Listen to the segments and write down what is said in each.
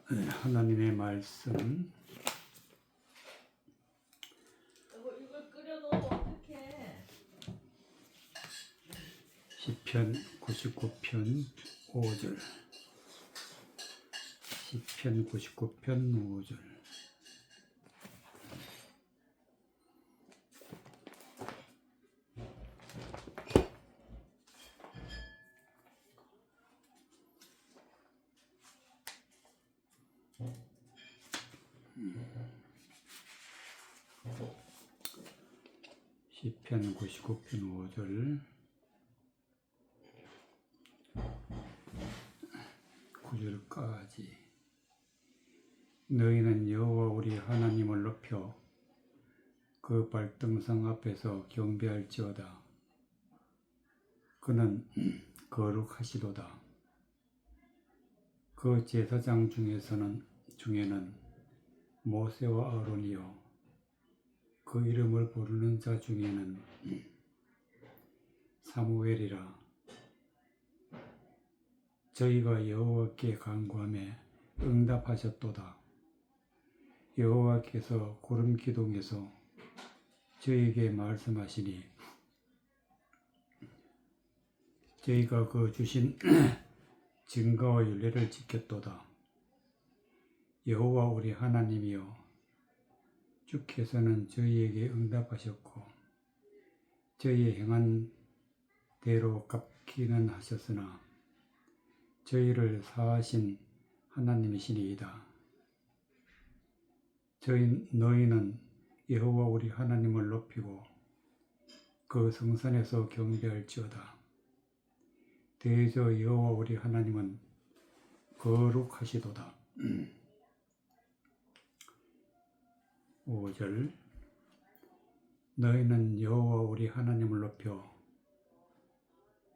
하나님의 말씀 이걸 끓여놓으면 어떡해. 시편 99편 5절 시편 99편 5절 시편 99편 5절 9절까지 너희는 여호와 우리 하나님을 높여 그 발등상 앞에서 경배할지어다. 그는 거룩하시도다. 그 제사장 중에는 모세와 아론이요 그 이름을 부르는 자 중에는 사무엘이라. 저희가 여호와께 간구하며 응답하셨도다. 여호와께서 구름 기둥에서 저희에게 말씀하시니 저희가 그 주신 증거와 율례를 지켰도다. 여호와 우리 하나님이여 주께서는 저희에게 응답하셨고 저희의 행한 대로 갚기는 하셨으나 저희를 사하신 하나님이시니이다. 너희는 여호와 우리 하나님을 높이고 그 성산에서 경배할지어다. 대저 여호와 우리 하나님은 거룩하시도다. 5절 너희는 여호와 우리 하나님을 높여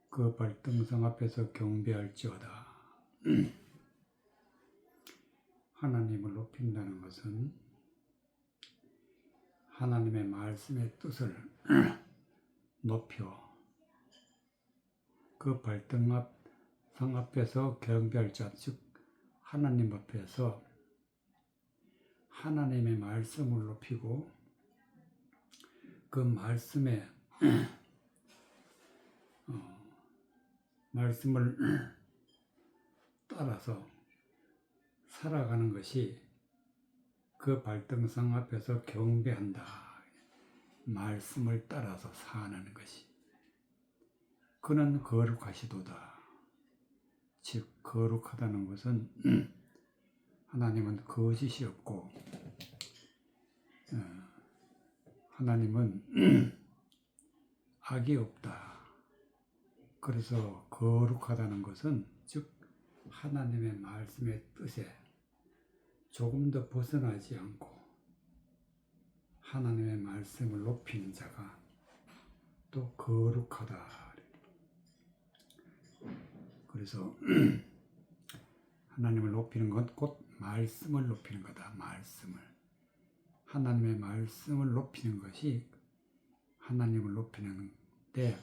그 발등상 앞에서 경배할지어다. 하나님을 높인다는 것은 하나님의 말씀의 뜻을 높여 그 발등상 앞에서 경배할 자, 즉 하나님 앞에서 하나님의 말씀을 높이고 그 말씀을 따라서 살아가는 것이 그 발등상 앞에서 경배한다. 말씀을 따라서 사는 것이. 그는 거룩하시도다. 즉 거룩하다는 것은 하나님은 거짓이 없고 하나님은 악이 없다. 그래서 거룩하다는 것은 즉 하나님의 말씀의 뜻에 조금도 벗어나지 않고 하나님의 말씀을 높이는 자가 또 거룩하다. 그래서 하나님을 높이는 건 곧 말씀을 높이는 거다. 말씀을. 하나님의 말씀을 높이는 것이 하나님을 높이는데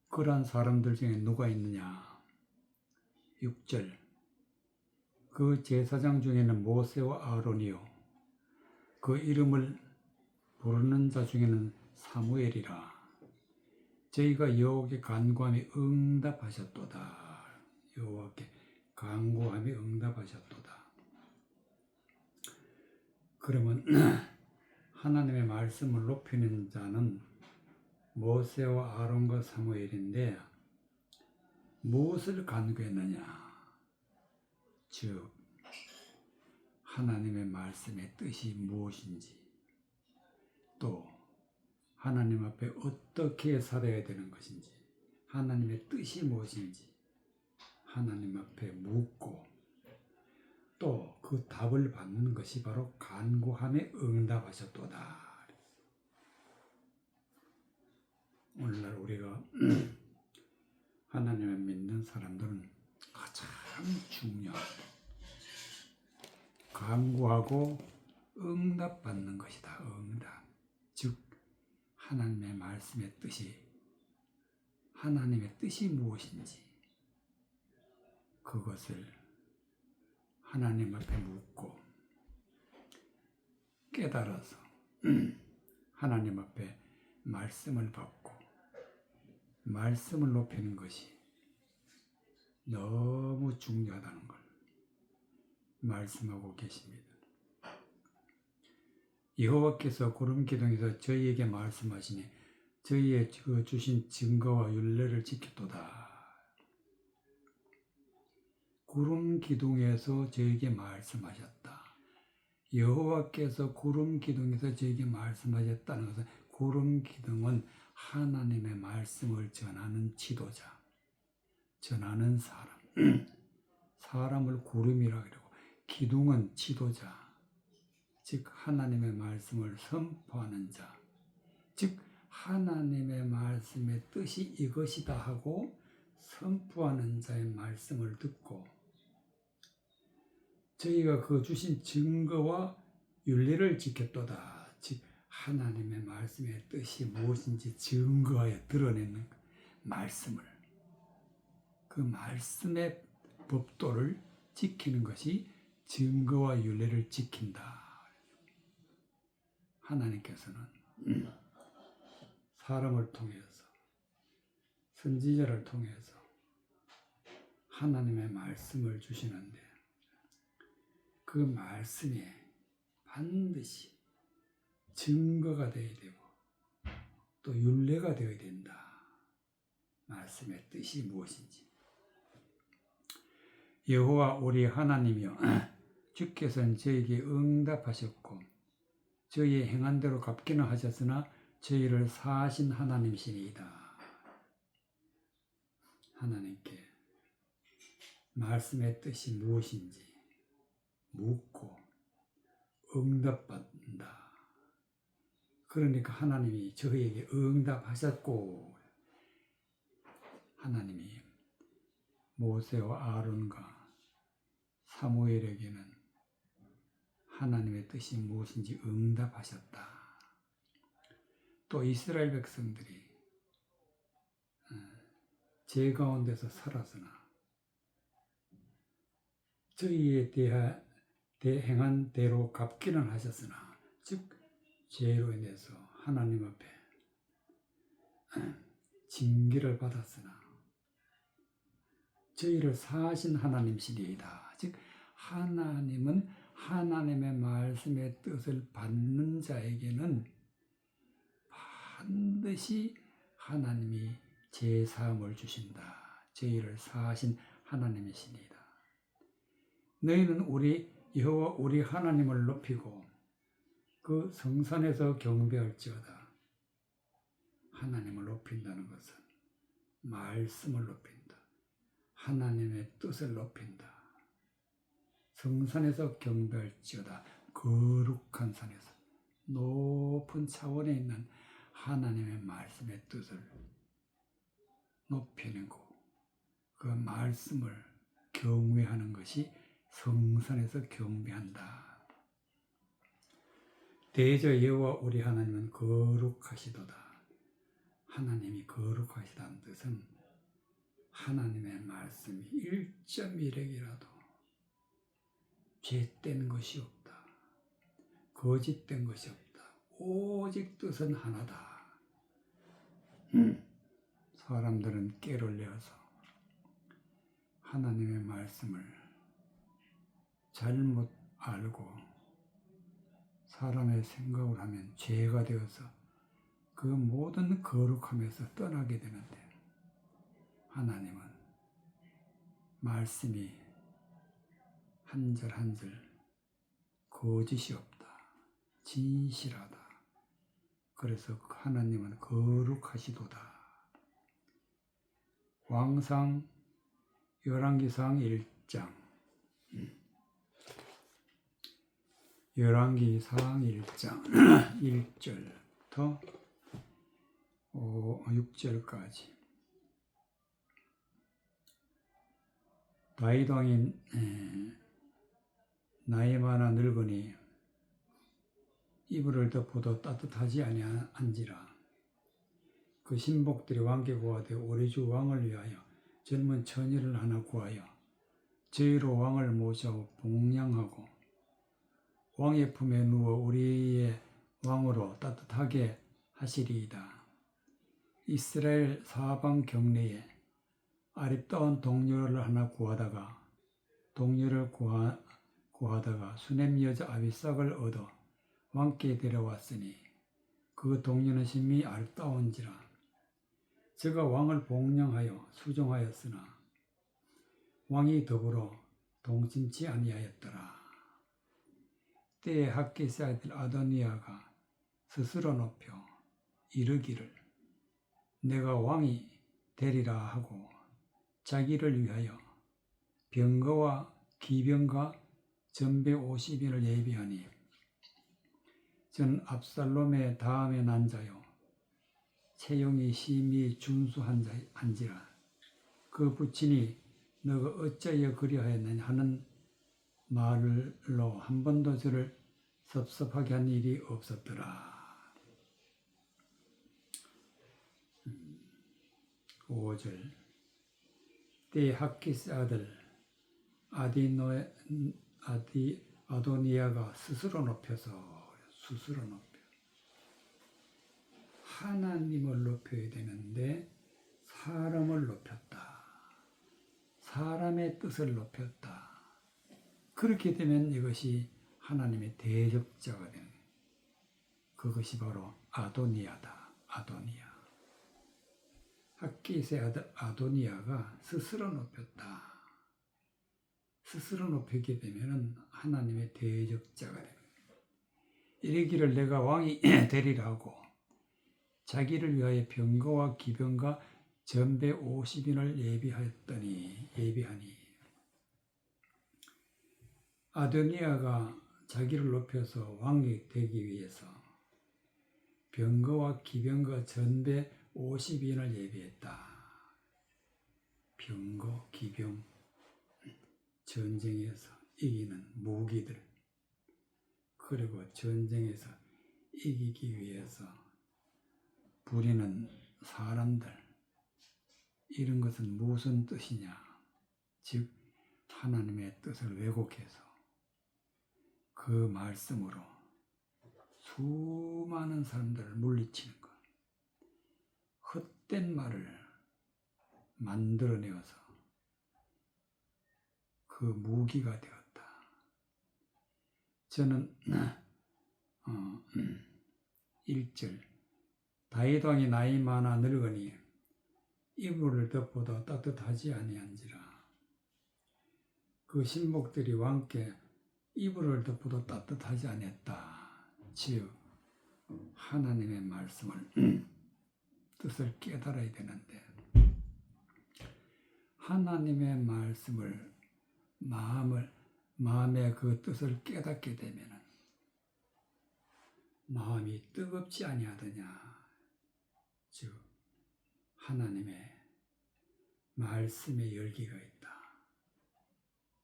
그러한 사람들 중에 누가 있느냐? 6절 그 제사장 중에는 모세와 아론이요 그 이름을 부르는 자 중에는 사무엘이라. 저희가 여호와께 간구하며 응답하셨도다. 여호와께 간구하며 응답하셨도다. 그러면 하나님의 말씀을 높이는 자는 모세와 아론과 사무엘인데 무엇을 간구했느냐? 즉 하나님의 말씀의 뜻이 무엇인지 또 하나님 앞에 어떻게 살아야 되는 것인지 하나님의 뜻이 무엇인지 하나님 앞에 묻고 또 그 답을 받는 것이 바로 간구함에 응답하셨도다. 오늘날 우리가 하나님을 믿는 사람들은 가장 중요한 간구하고 응답받는 것이다. 응답. 즉 하나님의 말씀의 뜻이 하나님의 뜻이 무엇인지 그것을 하나님 앞에 묻고 깨달아서 하나님 앞에 말씀을 받고 말씀을 높이는 것이 너무 중요하다는 걸 말씀하고 계십니다. 여호와께서 구름 기둥에서 저희에게 말씀하시니 저희의 그 주신 증거와 율례를 지켰도다. 구름 기둥에서 저에게 말씀하셨다. 여호와께서 구름 기둥에서 저에게 말씀하셨다는 것은 구름 기둥은 하나님의 말씀을 전하는 지도자, 전하는 사람, 사람을 구름이라 그러고 기둥은 지도자, 즉 하나님의 말씀을 선포하는 자, 즉 하나님의 말씀의 뜻이 이것이다 하고 선포하는 자의 말씀을 듣고 저희가 그 주신 증거와 윤리를 지켰도다. 즉 하나님의 말씀의 뜻이 무엇인지 증거하여 드러내는 말씀을, 그 말씀의 법도를 지키는 것이 증거와 윤리를 지킨다. 하나님께서는 사람을 통해서, 선지자를 통해서 하나님의 말씀을 주시는데 그 말씀이 반드시 증거가 되어야 되고 또 율례가 되어야 된다. 말씀의 뜻이 무엇인지. 여호와 우리 하나님이여, 주께서는 저에게 응답하셨고 저희의 행한 대로 갚기는 하셨으나 저희를 사하신 하나님이시니이다. 하나님께 말씀의 뜻이 무엇인지 묻고 응답받는다. 그러니까 하나님이 저희에게 응답하셨고, 하나님이 모세와 아론과 사무엘에게는 하나님의 뜻이 무엇인지 응답하셨다. 또 이스라엘 백성들이 죄 가운데서 살았으나 저희에 행한 대로 갚기는 하셨으나, 즉 죄로 인해서 하나님 앞에 징계를 받았으나 저희를 사하신 하나님이시리이다. 즉 하나님은 하나님의 말씀의 뜻을 받는 자에게는 반드시 하나님이 제사함을 주신다. 저희를 사하신 하나님이시니이다. 너희는 우리 여호와 우리 하나님을 높이고 그 성산에서 경배할지어다. 하나님을 높인다는 것은 말씀을 높인다. 하나님의 뜻을 높인다. 성산에서 경배할지어다. 거룩한 산에서 높은 차원에 있는 하나님의 말씀의 뜻을 높이는 거, 그 말씀을 경외하는 것이 성산에서 경배한다. 대저 여호와 우리 하나님은 거룩하시도다. 하나님이 거룩하시다는 뜻은 하나님의 말씀이 1.1핵이라도 죄된 것이 없다. 거짓된 것이 없다. 오직 뜻은 하나다. 사람들은 깨를 내어서 하나님의 말씀을 잘못 알고 사람의 생각을 하면 죄가 되어서 그 모든 거룩함에서 떠나게 되는데, 하나님은 말씀이 한 절 한 절 거짓이 없다. 진실하다. 그래서 하나님은 거룩하시도다. 왕상 열왕기상 1장, 열왕기상 1장 1절부터 6절까지. 다윗 왕인 나이 많아 늙으니 이불을 덮어도 따뜻하지 아니한지라. 그 신복들이 왕께 구하되 우리 주 왕을 위하여 젊은 처녀를 하나 구하여 저희로 왕을 모셔 봉양하고 왕의 품에 누워 우리의 왕으로 따뜻하게 하시리이다. 이스라엘 사방 경내에 아름다운 동료를 하나 구하다가 수넴 여자 아비삭을 얻어 왕께 데려왔으니 그 동료는 심히 아름다운지라. 저가 왕을 봉양하여 수종하였으나 왕이 더불어 동침치 아니하였더라. 때에 핫기스의 아들 아도니아가 스스로 높여 이르기를 내가 왕이 되리라 하고 자기를 위하여 병거와 기병과 전배 50인을 예비하니 저는 압살롬의 다음에 난 자요 체용이 심히 준수한지라. 그 부친이 너가 어찌하여 그리하였느냐 하는 말로 한 번도 저를 섭섭하게 한 일이 없었더라. 5절 때에 핫기스 아들 아도니아가 스스로 높여 하나님을 높여야 되는데 사람을 높였다. 사람의 뜻을 높였다. 그렇게 되면 이것이 하나님의 대적자가 되는 거예요. 그것이 바로 아도니아다. 아도니아. 핫기스의 아들 아도니아가 스스로 높였다. 스스로 높이게 되면 하나님의 대적자가 되는 거예요. 이르기를 내가 왕이 되리라 하고 자기를 위하여 병거와 기병과 전배 50인을 예비하니 아도니아가 자기를 높여서 왕이 되기 위해서 병거와 기병과 전배 50인을 예비했다. 병거, 기병, 전쟁에서 이기는 무기들, 그리고 전쟁에서 이기기 위해서 부리는 사람들, 이런 것은 무슨 뜻이냐? 즉 하나님의 뜻을 왜곡해서 그 말씀으로 수많은 사람들을 물리치는 것, 헛된 말을 만들어내어서 그 무기가 되었다. 저는 1절 다윗 왕이 나이 많아 늙으니 이불을 덮어도 따뜻하지 아니한지라. 그 신복들이 왕께 이불을 덮어도 따뜻하지 않았다. 즉 하나님의 말씀을 뜻을 깨달아야 되는데 하나님의 말씀을 마음의 그 뜻을 깨닫게 되면 마음이 뜨겁지 아니하더냐. 즉 하나님의 말씀에 열기가 있다.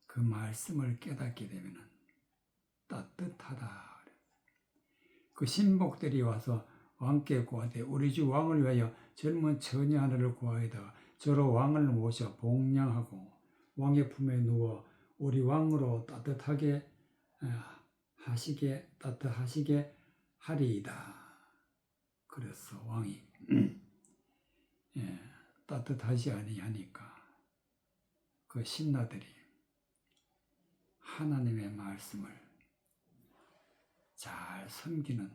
그 말씀을 깨닫게 되면 따뜻하다. 그 신복들이 와서 왕께 구하되 우리 주 왕을 위하여 젊은 처녀 하나를 구하여다가 저로 왕을 모셔 봉양하고 왕의 품에 누워 우리 왕으로 따뜻하게 하시게 하리이다. 그래서 왕이 따뜻하지 아니하니까 그 신하들이 하나님의 말씀을 잘 섬기는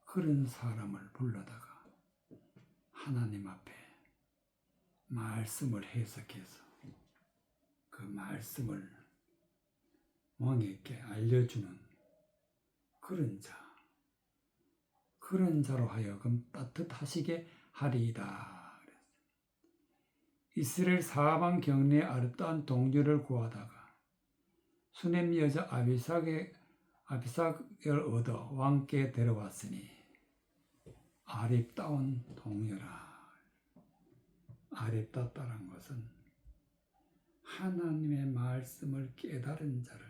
그런 사람을 불러다가 하나님 앞에 말씀을 해석해서 그 말씀을 왕에게 알려주는 그런 자로 하여금 따뜻하시게 하리이다. 이스라엘 사방 경내에 아름다운 동료를 구하다가 수넴 여자 아비삭을 얻어 왕께 데려왔으니 아름다운 동료라. 아름답다는 것은 하나님의 말씀을 깨달은 자를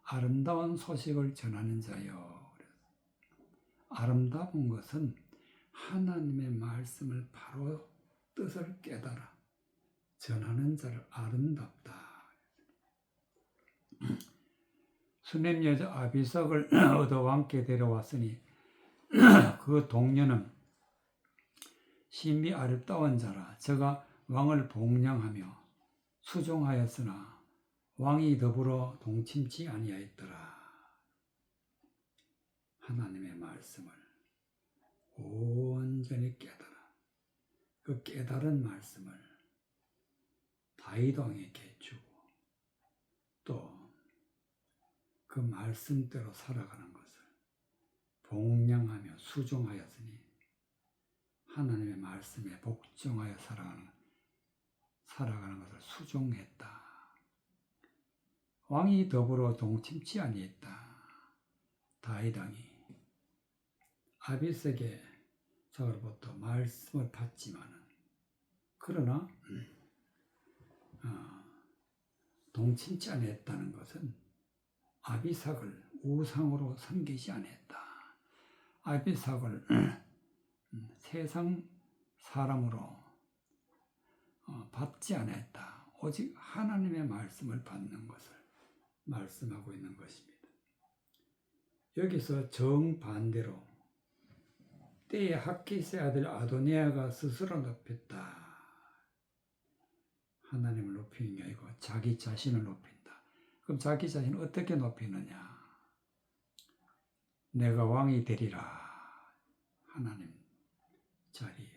아름다운 소식을 전하는 자요. 아름다운 것은 하나님의 말씀을 바로 뜻을 깨달아 전하는 자를 아름답다. 수냄 여자 아비삭을 얻어 왕께 데려왔으니 그 동료는 심히 아름다운 자라. 저가 왕을 복량하며 수종하였으나 왕이 더불어 동침치 아니하였더라. 하나님의 말씀을 온전히 깨달아 그 깨달은 말씀을 다윗 왕에게 주고 또 그 말씀대로 살아가는 것을 복량하며 수종하였으니 하나님의 말씀에 복종하여 살아가는 것을 수종했다. 왕이 더불어 동침치 아니했다. 다윗 왕이 아비삭의 자로부터 말씀을 받지만은 그러나 동침치 아니했다는 것은 아비삭을 우상으로 섬기지 아니했다. 아비삭을 세상 사람으로 받지 않았다. 오직 하나님의 말씀을 받는 것을 말씀하고 있는 것입니다. 여기서 정반대로 때에 학깃의 아들 아도니아가 스스로 높였다. 하나님을 높이는 게 아니고 자기 자신을 높인다. 그럼 자기 자신을 어떻게 높이느냐? 내가 왕이 되리라. 하나님 자리에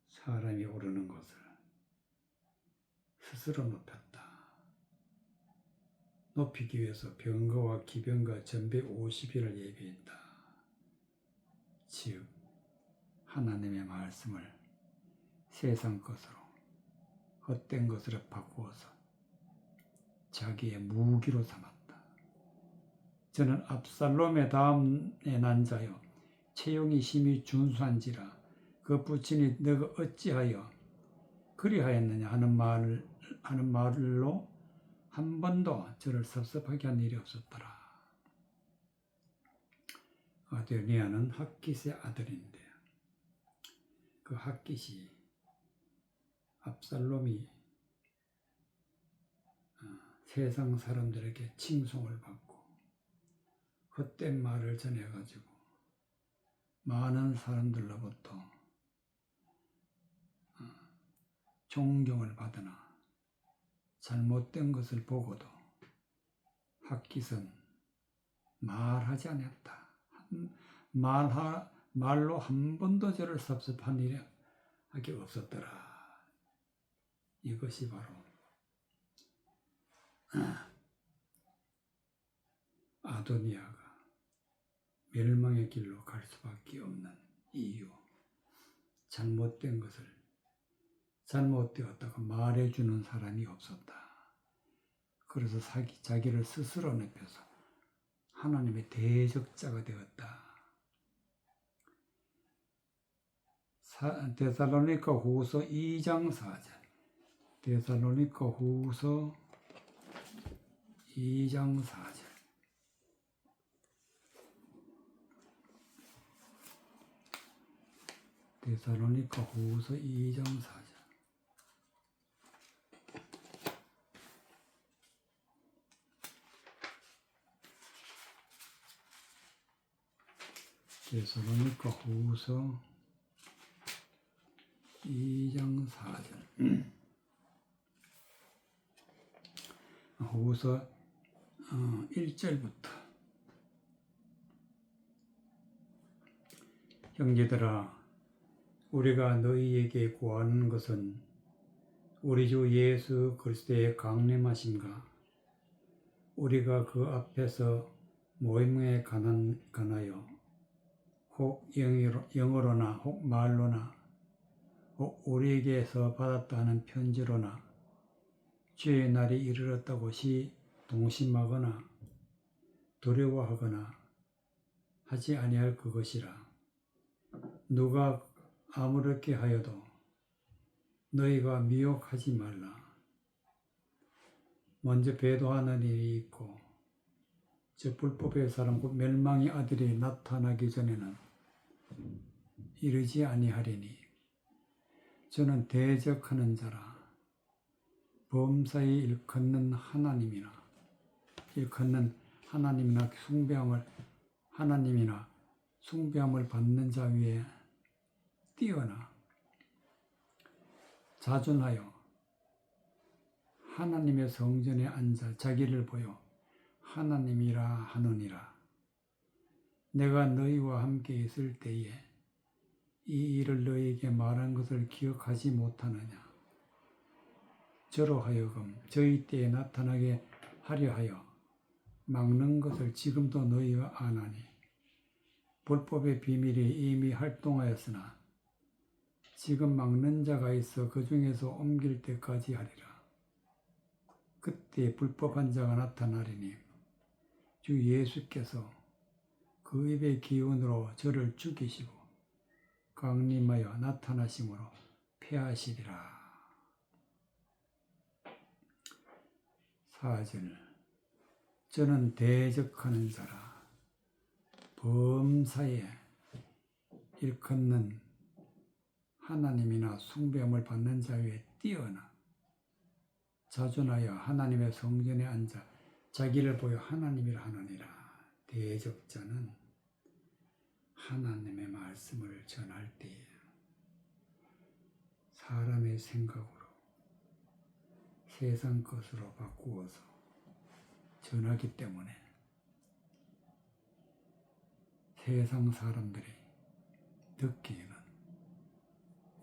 사람이 오르는 것을 스스로 높였다. 높이기 위해서 병거와 기병과 전배 50일을 예비했다. 즉 하나님의 말씀을 세상 것으로 헛된 것으로 바꾸어서 자기의 무기로 삼았다. 저는 압살롬의 다음에 난 자요 체용이 심히 준수한지라 그 부친이 너가 어찌하여 그리하였느냐 하는 말로 한 번도 저를 섭섭하게 한 일이 없었더라. 아도니아는 학깃의 아들인데 그 학깃이 압살롬이 세상 사람들에게 칭송을 받고 헛된 말을 전해가지고 많은 사람들로부터 존경을 받으나 잘못된 것을 보고도 학깃은 말하지 않았다. 말로 한 번도 저를 섭섭한 일이 없었더라. 이것이 바로 아도니아가 멸망의 길로 갈 수밖에 없는 이유. 잘못된 것을 잘못되었다고 말해주는 사람이 없었다. 그래서 자기를 스스로 높여서 하나님의 대적자가 되었다. 데살로니가 후서 2장 4절. 데살로니가 후서 2장 4절. 데살로니가 후서 2장 4절. 데살로니가 후서 2장 4절. 후서 1절부터 형제들아 우리가 너희에게 구하는 것은 우리 주 예수 그리스도의 강림하심과 우리가 그 앞에서 모임에 관하여 혹 영어로나 혹 말로나 혹 우리에게서 받았다는 편지로나 주의 날이 이르렀다고 동심하거나 두려워하거나 하지 아니할 그것이라. 누가 아무렇게 하여도 너희가 미혹하지 말라. 먼저 배도하는 일이 있고 저 불법의 사람 곧 멸망의 아들이 나타나기 전에는 이르지 아니하리니 저는 대적하는 자라. 범사에 일컫는 하나님이나 숭배함을 받는 자 위에 뛰어나 자존하여 하나님의 성전에 앉아 자기를 보여 하나님이라 하느니라. 내가 너희와 함께 있을 때에 이 일을 너희에게 말한 것을 기억하지 못하느냐. 저로 하여금 저희 때에 나타나게 하려 하여 막는 것을 지금도 너희가 아나니 불법의 비밀이 이미 활동하였으나 지금 막는 자가 있어 그 중에서 옮길 때까지 하리라. 그때 불법한 자가 나타나리니 주 예수께서 그 입의 기운으로 저를 죽이시고 강림하여 나타나심으로 패하시리라. 4절 저는 대적하는 자라. 범사에 일컫는 하나님이나 숭배함을 받는 자 위에 뛰어나 자존하여 하나님의 성전에 앉아 자기를 보여 하나님이라 하느니라. 대적자는 하나님의 말씀을 전할 때에 사람의 생각으로 세상 것으로 바꾸어서 전하기 때문에 세상 사람들이 듣기에는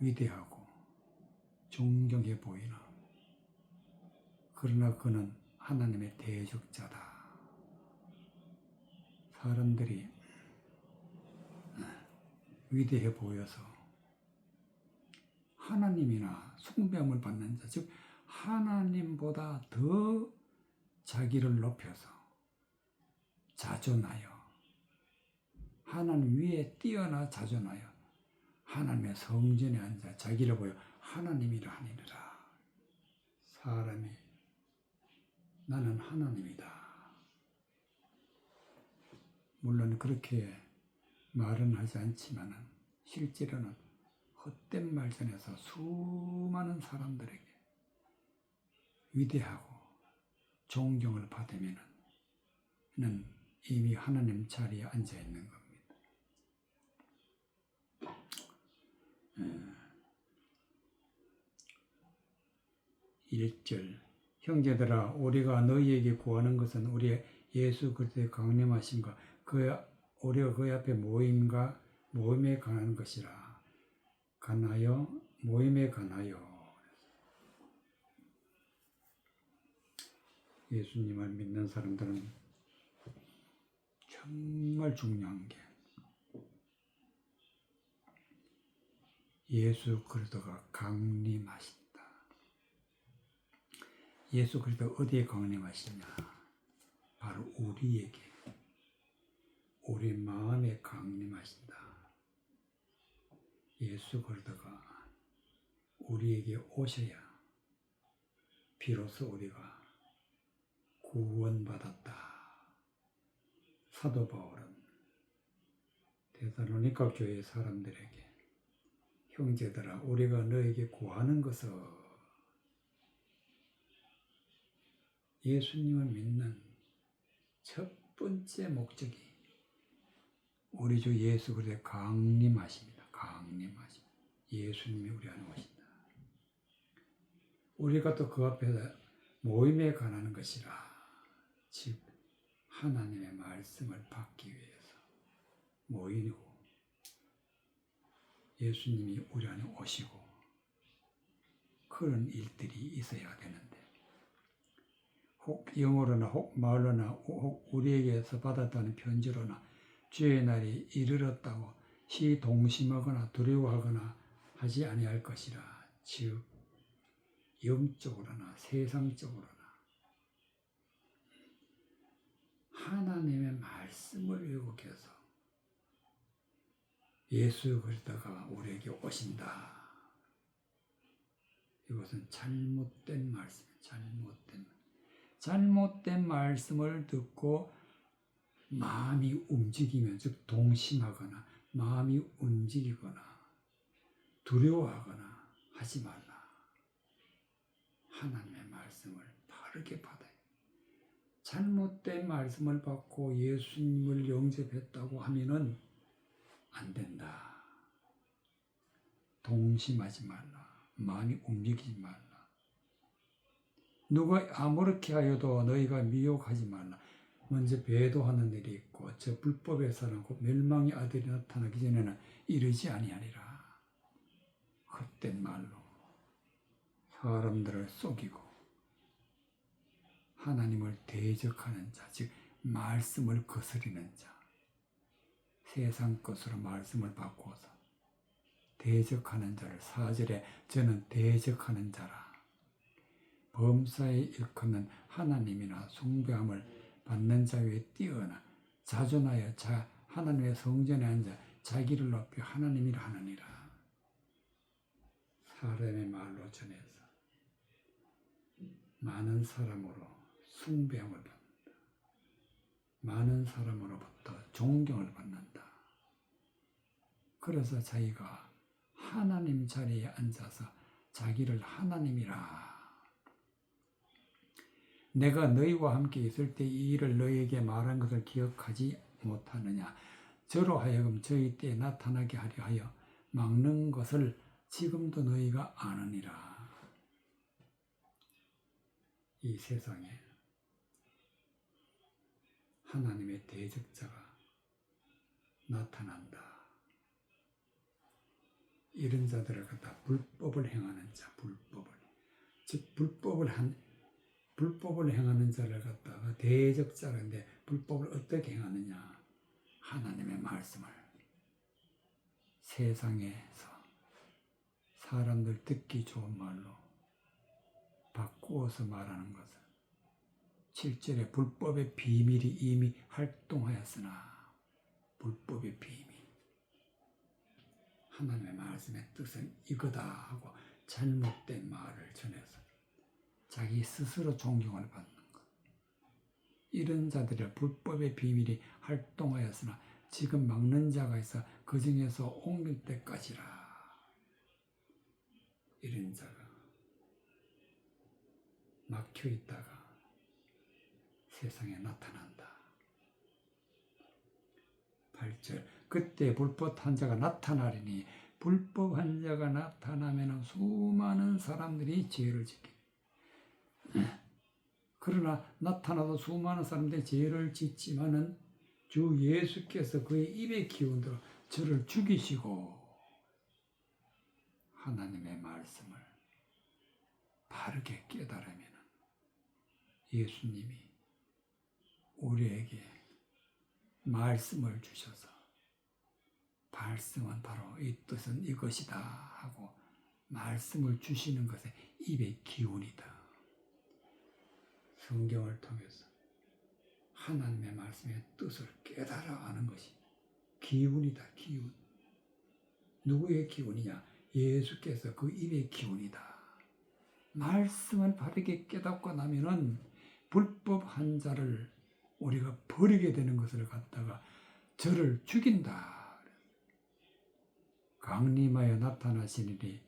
위대하고 존경해 보이나 그러나 그는 하나님의 대적자다. 사람들이 위대해 보여서 하나님이나 숭배함을 받는 자, 즉 하나님보다 더 자기를 높여서 자존하여 하나님 위에 뛰어나 자존하여 하나님의 성전에 앉아 자기를 보여 하나님이라 하니라. 사람이 나는 하나님이다. 물론 그렇게 말은 하지 않지만 실제로는 헛된 말 전해서 수많은 사람들에게 위대하고 존경을 받으면은 이미 하나님 자리에 앉아 있는 겁니다. 1절 형제들아 우리가 너희에게 구하는 것은 우리의 예수 그리스도의 강림하심과 우리가 그의 앞에 모임에 관한 것이라. 모임에 관하여 예수님을 믿는 사람들은 정말 중요한 게 예수 그리스도가 강림하신다. 예수 그리스도 어디에 강림하시냐? 바로 우리에게, 우리 마음에 강림하신다. 예수 그리스도가 우리에게 오셔야 비로소 우리가 구원받았다. 사도 바울은 데살로니가 교회 사람들에게 형제들아 우리가 너에게 구하는 것은 예수님을 믿는 첫 번째 목적이 우리 주 예수 그리스도의 강림하십니다. 강림하십니다. 예수님이 우리 안에 오신다. 우리가 또 그 앞에서 모임에 관하는 것이라. 즉 하나님의 말씀을 받기 위해서 모이고 예수님이 우리 안에 오시고 그런 일들이 있어야 되는데 혹 영어로나 혹 말로나 혹 우리에게서 받았다는 편지로나 주의 날이 이르렀다고 시동심하거나 두려워하거나 하지 아니할 것이라. 즉 영적으로나 세상적으로나 하나님의 말씀을 왜곡해서 예수 그리스도가 우리에게 오신다. 이것은 잘못된 말씀이에요. 잘못된 말씀을 듣고 마음이 움직이면, 즉 동심하거나 마음이 움직이거나 두려워하거나 하지 말라. 하나님의 말씀을 바르게 받아야 돼. 잘못된 말씀을 받고 예수님을 영접했다고 하면은 안 된다. 동심하지 말라. 마음이 움직이지 말라. 누가 아무렇게 하여도 너희가 미혹하지 말라. 먼저 배도하는 일이 있고 저 불법의 사람 곧 멸망의 아들이 나타나기 전에는 이르지 아니하리라. 헛된 말로 사람들을 속이고 하나님을 대적하는 자, 즉 말씀을 거스리는 자, 세상 것으로 말씀을 바꾸어서 대적하는 자를 4절에 저는 대적하는 자라. 범사에 일컫는 하나님이나 숭배함을 받는 자 위에 뛰어나 자존하여 하나님의 성전에 앉아 자기를 높여 하나님이라 하느니라. 사람의 말로 전해서 많은 사람으로 숭배함을 받는다. 많은 사람으로부터 존경을 받는다. 그래서 자기가 하나님 자리에 앉아서 자기를 하나님이라. 내가 너희와 함께 있을 때 이 일을 너희에게 말한 것을 기억하지 못하느냐. 저로 하여금 저희 때에 나타나게 하려 하여 막는 것을 지금도 너희가 아느니라. 이 세상에 하나님의 대적자가 나타난다. 이런 자들을 갖다 불법을 행하는 자, 즉 불법을 행하는 자를 갖다가 대적자인데 불법을 어떻게 행하느냐? 하나님의 말씀을 세상에서 사람들 듣기 좋은 말로 바꾸어서 말하는 것은 7절에 불법의 비밀이 이미 활동하였으나 불법의 비밀 하나님의 말씀의 뜻은 이거다 하고 잘못된 말을 전해서 자기 스스로 존경을 받는 것. 이런 자들의 불법의 비밀이 활동하였으나 지금 막는 자가 있어 그 중에서 옮길 때까지라. 이런 자가 막혀 있다가 세상에 나타난다. 8절 그때 불법 한 자가 나타나리니 불법 한 자가 나타나면 수많은 사람들이 죄를 짓게. 그러나 나타나도 수많은 사람들이 죄를 짓지만은 주 예수께서 그의 입의 기운으로 저를 죽이시고 하나님의 말씀을 바르게 깨달으면 예수님이 우리에게 말씀을 주셔서 말씀은 바로 이 뜻은 이것이다 하고 말씀을 주시는 것에 입의 기운이다. 성경을 통해서 하나님의 말씀의 뜻을 깨달아 아는 것이 기운이다. 기운. 누구의 기운이냐? 예수께서 그 입의 기운이다. 말씀을 바르게 깨닫고 나면은 불법 한 자를 우리가 버리게 되는 것을 갖다가 저를 죽인다. 강림하여 나타나시리니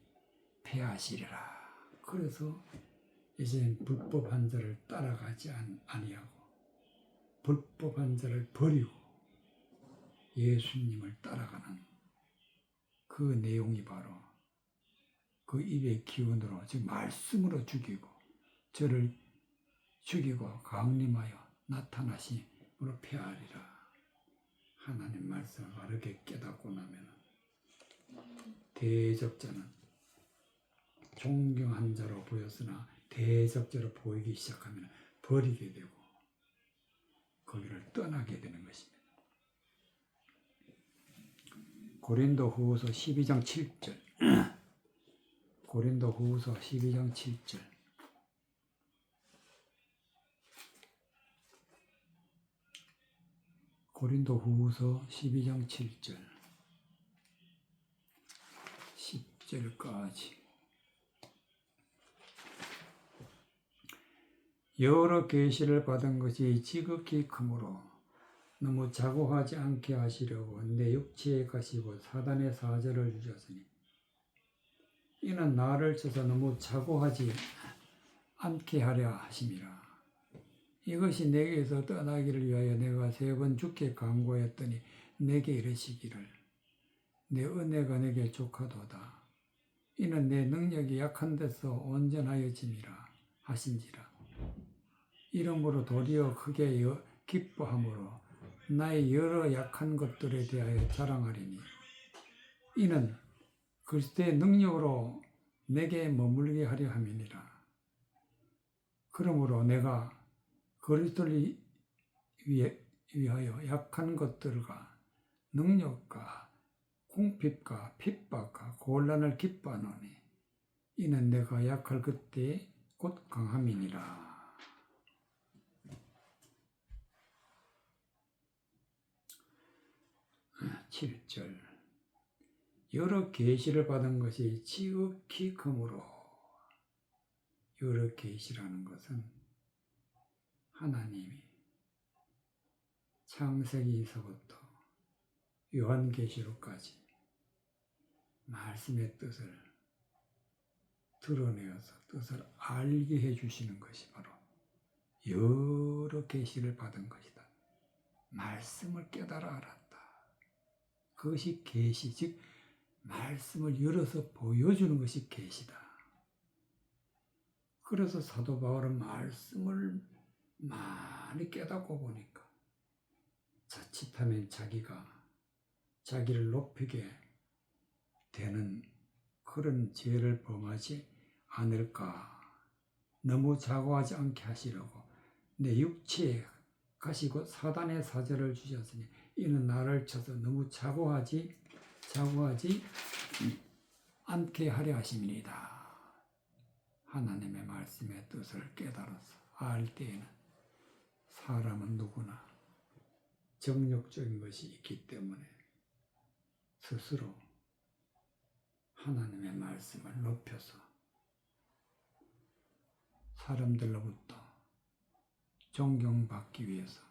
패하시리라. 그래서 이제 불법 한 자를 따라가지 아니하고 불법 한 자를 버리고 예수님을 따라가는 그 내용이 바로 그 입의 기운으로 즉 말씀으로 죽이고 저를 죽이고 강림하여 나타나심으로 패하리라. 하나님 말씀을 바르게 깨닫고 나면 대적자는 존경한 자로 보였으나 대적자로 보이기 시작하면 버리게 되고 거기를 떠나게 되는 것입니다. 고린도후서 12장 7절 고린도후서 12장 7절 고린도후서 12장 7절 10절까지 여러 계시를 받은 것이 지극히 크므로 너무 자고하지 않게 하시려고 내 육체에 가시고 사단의 사자를 주셨으니 이는 나를 쳐서 너무 자고하지 않게 하려 하심이라. 이것이 내게서 떠나기를 위하여 내가 3번 주께 간구하였더니 내게 이르시기를 내 은혜가 내게 족하도다. 이는 내 능력이 약한 데서 온전하여짐이라 하신지라. 이러므로 도리어 크게 기뻐함으로 나의 여러 약한 것들에 대하여 자랑하리니 이는 그리스도의 능력으로 내게 머물게 하려 함이니라. 그러므로 내가 그리스도를 위하여 약한 것들과 능력과 궁핍과 핍박과 곤란을 기뻐하노니 이는 내가 약할 그때에 곧 강함이니라. 7절 여러 계시를 받은 것이 지극히 크므로 여러 계시라는 것은 하나님이 창세기에서부터 요한계시록까지 말씀의 뜻을 드러내어서 뜻을 알게 해주시는 것이 바로 여러 계시를 받은 것이다. 말씀을 깨달아 알았다. 그것이 계시, 즉 말씀을 열어서 보여주는 것이 계시다. 그래서 사도 바울은 말씀을 많이 깨닫고 보니까 자칫하면 자기를 높이게 되는 그런 죄를 범하지 않을까. 너무 자고하지 않게 하시려고 내 육체에 가시고 사단의 사자를 주셨으니 이는 나를 쳐서 너무 자고하지 않게 하려 하심이니이다. 하나님의 말씀의 뜻을 깨달아서 알 때에는 사람은 누구나 정욕적인 것이 있기 때문에 스스로 하나님의 말씀을 높여서 사람들로부터 존경받기 위해서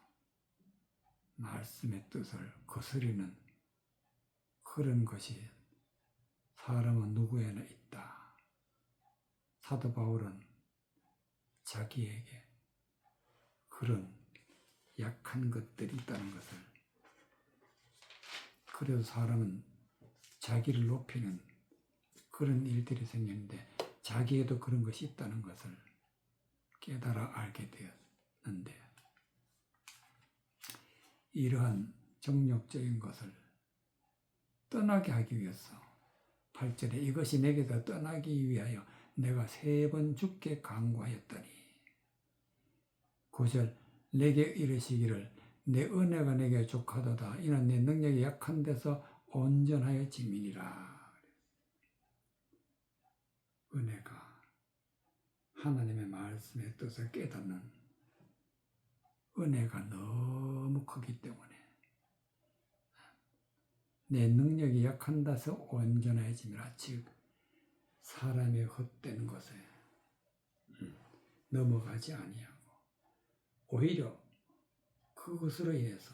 말씀의 뜻을 거스리는 그런 것이 사람은 누구에나 있다. 사도 바울은 자기에게 그런 약한 것들이 있다는 것을, 그래서 사람은 자기를 높이는 그런 일들이 생기는데 자기에도 그런 것이 있다는 것을 깨달아 알게 되었는데, 이러한 정욕적인 것을 떠나게 하기 위해서 8절에 이것이 내게서 떠나기 위하여 내가 3번 주께 간구하였더니 9절 내게 이르시기를 내 은혜가 내게 족하도다. 이는 내 능력이 약한 데서 온전하여 짐이니라. 은혜가 하나님의 말씀의 뜻을 깨닫는 은혜가 너무 크기 때문에 내 능력이 약한 데서 온전해짐이라. 즉 사람의 헛된 것에 넘어가지 아니하고 오히려 그것으로 인해서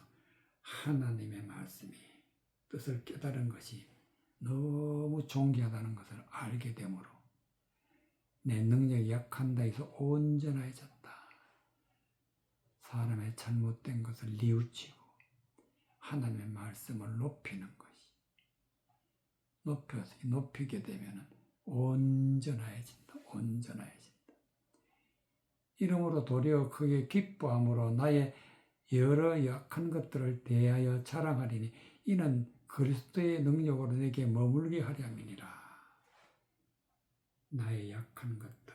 하나님의 말씀이 뜻을 깨달은 것이 너무 존귀하다는 것을 알게 되므로 내 능력이 약한 데에서 온전해졌다. 사람의 잘못된 것을 뉘우치고 하나님의 말씀을 높이는 것이, 높이게 되면 온전해진다. 이러므로 도리어 크게 기뻐함으로 나의 여러 약한 것들을 대하여 자랑하리니 이는 그리스도의 능력으로 내게 머물게 하려 함이니라. 나의 약한 것들,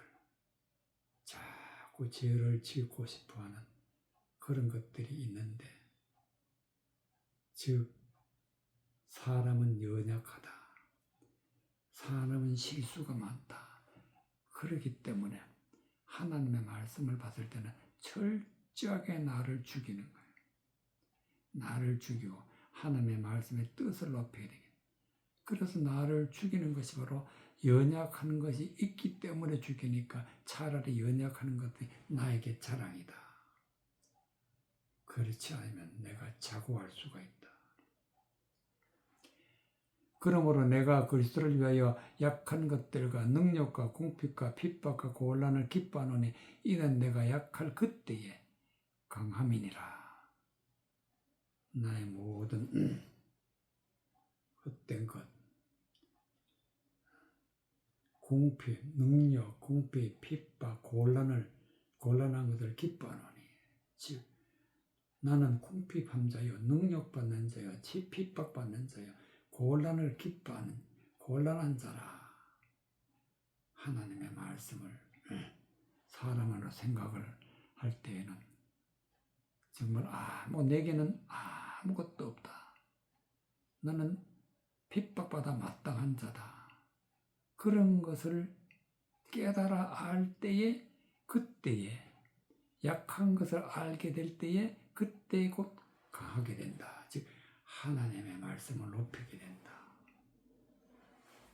자꾸 죄를 짓고 싶어하는 그런 것들이 있는데, 즉 사람은 연약하다, 사람은 실수가 많다. 그렇기 때문에 하나님의 말씀을 봤을 때는 철저하게 나를 죽이는 거예요. 나를 죽이고 하나님의 말씀의 뜻을 높여야 되겠다. 그래서 나를 죽이는 것이 바로 연약한 것이 있기 때문에 죽이니까 차라리 연약한 것이 나에게 자랑이다. 그렇지 않으면 내가 자고할 수가 있다. 그러므로 내가 그리스도를 위하여 약한 것들과 능력과 궁핍과 핍박과 곤란을 기뻐하노니 이는 내가 약할 그때에 강함이니라. 나의 모든 헛된 것, 궁핍, 능력, 궁핍, 핍박, 곤란한 것을 기뻐하노니 즉 나는 궁핍한 자요, 능력받는 자요, 핍박받는 자요, 곤란을 기뻐하는 곤란한 자라. 하나님의 말씀을 사람으로 생각을 할 때에는 정말 내게는 아무것도 없다. 나는 핍박받아 마땅한 자다. 그런 것을 깨달아 알 때에 그때에 약한 것을 알게 될 때에 그때 곧 강하게 된다. 즉 하나님의 말씀을 높이게 된다.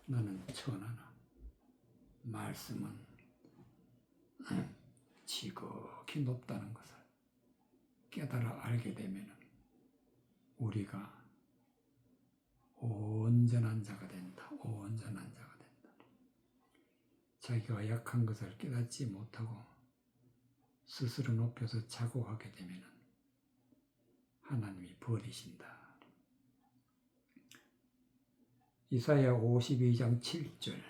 나는 천하나 말씀은 지극히 높다는 것을 깨달아 알게 되면 우리가 온전한 자가 된다. 온전한 자가 된다. 자기가 약한 것을 깨닫지 못하고 스스로 높여서 자고하게 되면 하나님이 버리신다. 이사야 52장 7절.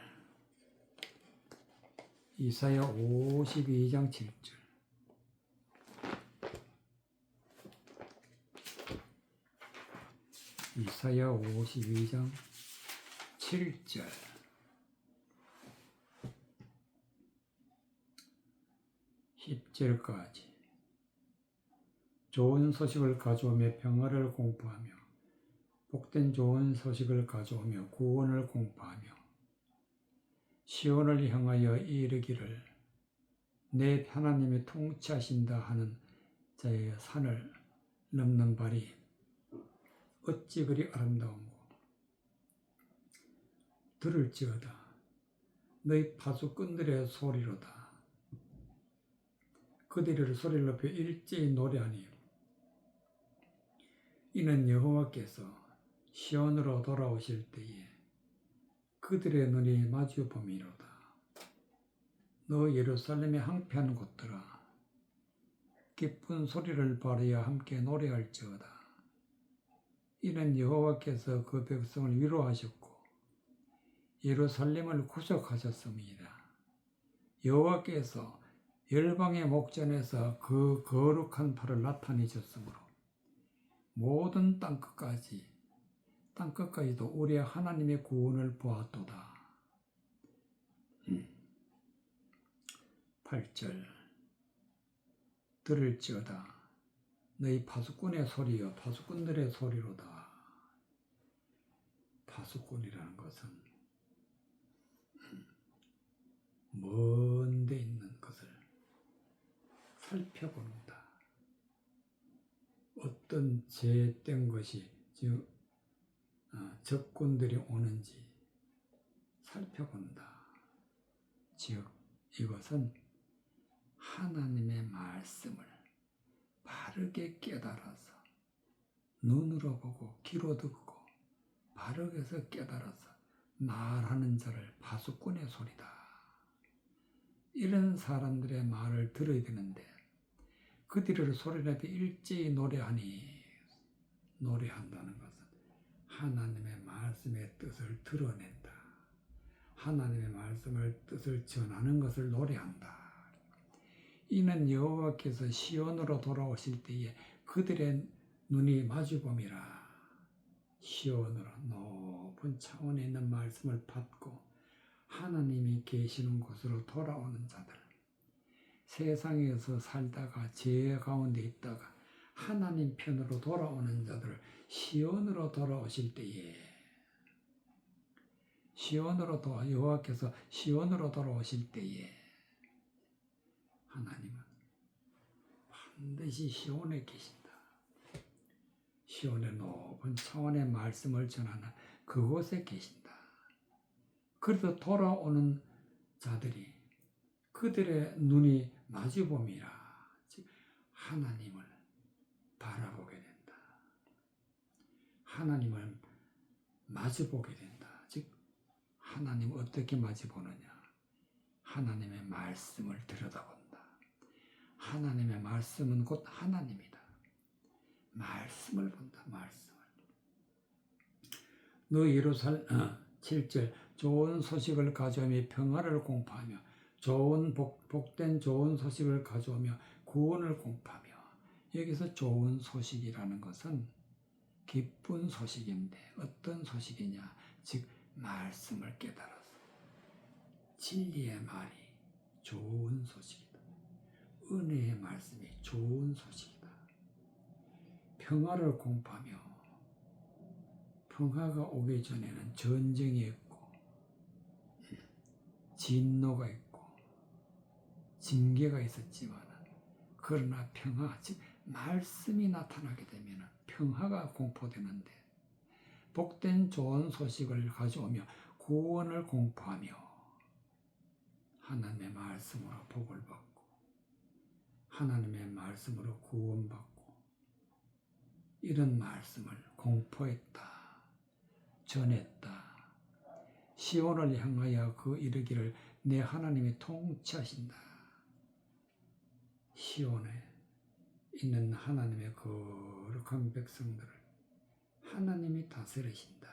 이사야 52장 7절. 이사야 52장 7절. 10절까지. 좋은 소식을 가져오며 평화를 공포하며 복된 좋은 소식을 가져오며 구원을 공포하며 시온을 향하여 이르기를 내 하나님이 통치하신다 하는 자의 산을 넘는 발이 어찌 그리 아름다운고. 들을지어다 너희 파수꾼들의 소리로다. 그들의 소리를 높여 일제히 노래하니 이는 여호와께서 시온으로 돌아오실 때에 그들의 눈이 마주 봄이로다. 너 예루살렘의 항폐한 곳들아 기쁜 소리를 발하여 함께 노래할지어다. 이는 여호와께서 그 백성을 위로하셨고 예루살렘을 구속하셨습니다. 여호와께서 열방의 목전에서 그 거룩한 팔을 나타내셨으므로 모든 땅끝까지도 우리 하나님의 구원을 보았도다. 8절 들을지어다 너희 파수꾼의 소리여 파수꾼들의 소리로다. 파수꾼이라는 것은 먼 데 있는 것을 살펴본다. 어떤 죄된 것이 즉 적군들이 오는지 살펴본다. 즉 이것은 하나님의 말씀을 바르게 깨달아서 눈으로 보고 귀로 듣고 바르게 해서 깨달아서 말하는 자를 파수꾼의 소리다. 이런 사람들의 말을 들어야 되는데 그들을 소리내며 일제히 노래한다는 것은 하나님의 말씀의 뜻을 드러낸다. 하나님의 말씀을 뜻을 전하는 것을 노래한다. 이는 여호와께서 시온으로 돌아오실 때에 그들의 눈이 마주봄이라. 시온으로 높은 차원에 있는 말씀을 받고 하나님이 계시는 곳으로 돌아오는 자들, 세상에서 살다가 죄 가운데 있다가 하나님 편으로 돌아오는 자들, 시온으로 돌아오실 때에 여호와께서 시온으로 돌아오실 때에 하나님은 반드시 시온에 계신다. 시온의 높은 차원의 말씀을 전하는 그곳에 계신다. 그래서 돌아오는 자들이 그들의 눈이 마주봄이라. 즉 하나님을 바라보게 된다. 하나님을 마주보게 된다. 즉 하나님 어떻게 마주보느냐? 하나님의 말씀을 들여다본다. 하나님의 말씀은 곧 하나님이다. 말씀을 본다. 말씀을. 너 예루살렘 7절 좋은 소식을 가져오며 평화를 공포하며 복된 좋은 소식을 가져오며 구원을 공포하며. 여기서 좋은 소식이라는 것은 기쁜 소식인데 어떤 소식이냐? 즉 말씀을 깨달아서 진리의 말이 좋은 소식이다. 은혜의 말씀이 좋은 소식이다. 평화를 공포하며. 평화가 오기 전에는 전쟁이 있고 진노가 있고 징계가 있었지만, 그러나 평화, 즉 말씀이 나타나게 되면 평화가 공포되는데, 복된 좋은 소식을 가져오며 구원을 공포하며. 하나님의 말씀으로 복을 받고 하나님의 말씀으로 구원받고, 이런 말씀을 공포했다. 전했다. 시온을 향하여 그 이르기를 내 하나님이 통치하신다. 시온에 있는 하나님의 거룩한 백성들을 하나님이 다스리신다.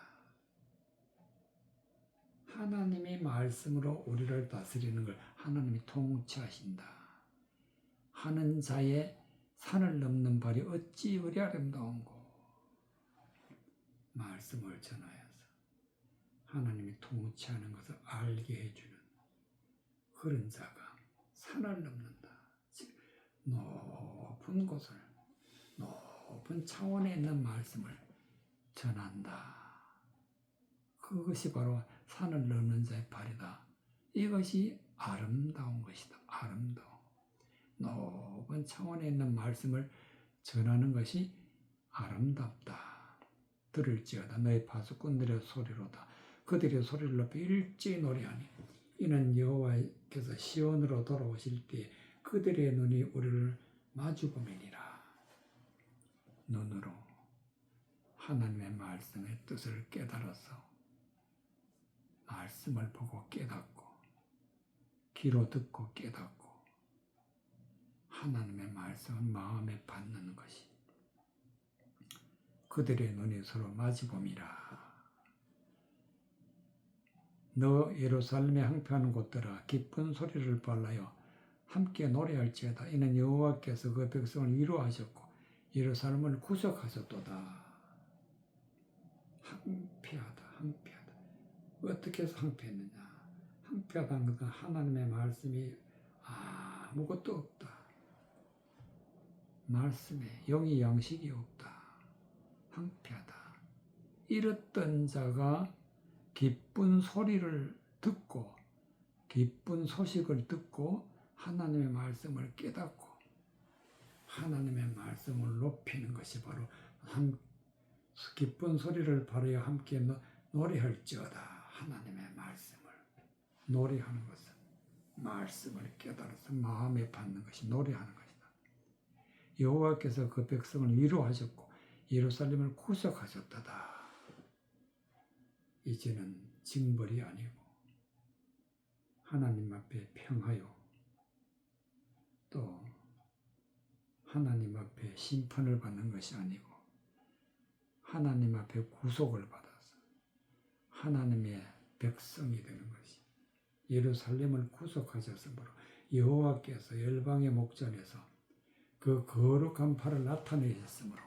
하나님이 말씀으로 우리를 다스리는 걸 하나님이 통치하신다. 하는 자의 산을 넘는 발이 어찌 그리 아름다운고. 말씀을 전하여서 하나님이 통치하는 것을 알게 해주는 그런 자가 산을 넘는다. 즉 높은 곳을, 높은 차원에 있는 말씀을 전한다. 그것이 바로 산을 넘는 자의 발이다. 이것이 아름다운 것이다. 아름다운. 높은 차원에 있는 말씀을 전하는 것이 아름답다. 들을지어다 너희 파수꾼들의 소리로다. 그들의 소리를 높여 일제히 노래하니 이는 여호와께서 시온으로 돌아오실 때 그들의 눈이 우리를 마주보매니라. 눈으로 하나님의 말씀의 뜻을 깨달아서 말씀을 보고 깨닫고, 귀로 듣고 깨닫고, 하나님의 말씀을 마음에 받는 것이 그들의 눈이 서로 마주봄이라. 너 예루살렘의 항표하는 곳들아 기쁜 소리를 발라요 함께 노래할지어다. 이는 여호와께서 그 백성을 위로하셨고 예루살렘을 구속하셨도다. 항폐하다. 항폐하다. 어떻게 해서 항폐했느냐? 항폐하다는 것은 하나님의 말씀이 아무것도 없다. 말씀에 영이 양식이 없다. 항폐하다. 이랬던 자가 기쁜 소리를 듣고 기쁜 소식을 듣고 하나님의 말씀을 깨닫고 하나님의 말씀을 높이는 것이 바로 기쁜 소리를 발하여 함께 노래할지어다. 하나님의 말씀을 노래하는 것은 말씀을 깨달아서 마음에 받는 것이 노래하는 것이다. 여호와께서 그 백성을 위로하셨고 예루살렘을 구속하셨다다. 이제는 징벌이 아니고 하나님 앞에 평하여 또 하나님 앞에 심판을 받는 것이 아니고 하나님 앞에 구속을 받아서 하나님의 백성이 되는 것이, 예루살렘을 구속하셨으므로 여호와께서 열방의 목전에서 그 거룩한 팔을 나타내셨으므로,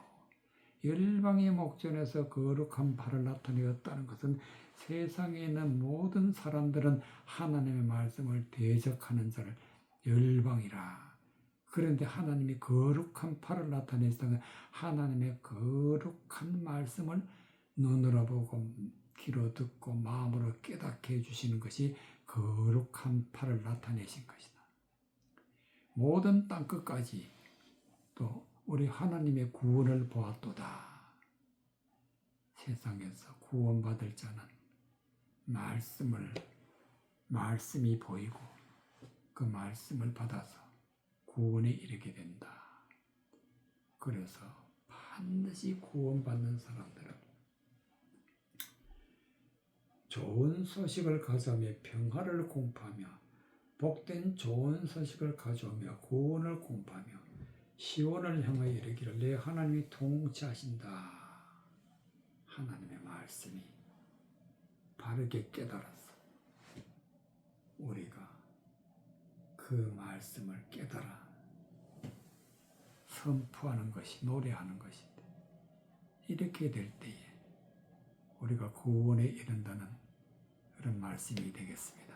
열방의 목전에서 거룩한 팔을 나타내었다는 것은 세상에 있는 모든 사람들은 하나님의 말씀을 대적하는 자를 열방이라. 그런데 하나님이 거룩한 팔을 나타내셨다는 하나님의 거룩한 말씀을 눈으로 보고 귀로 듣고 마음으로 깨닫게 해주시는 것이 거룩한 팔을 나타내신 것이다. 모든 땅끝까지 또 우리 하나님의 구원을 보았도다. 세상에서 구원받을 자는 말씀이 보이고 그 말씀을 받아서 구원에 이르게 된다. 그래서 반드시 구원받는 사람들은 좋은 소식을 가져오며 평화를 공포하며 복된 좋은 소식을 가져오며 구원을 공포하며 시온을 향하여 이르기를 내 하나님이 통치하신다. 하나님의 말씀이 바르게 깨달았어. 우리가 그 말씀을 깨달아 선포하는 것이 노래하는 것인데 이렇게 될 때에 우리가 구원에 이른다는 그런 말씀이 되겠습니다.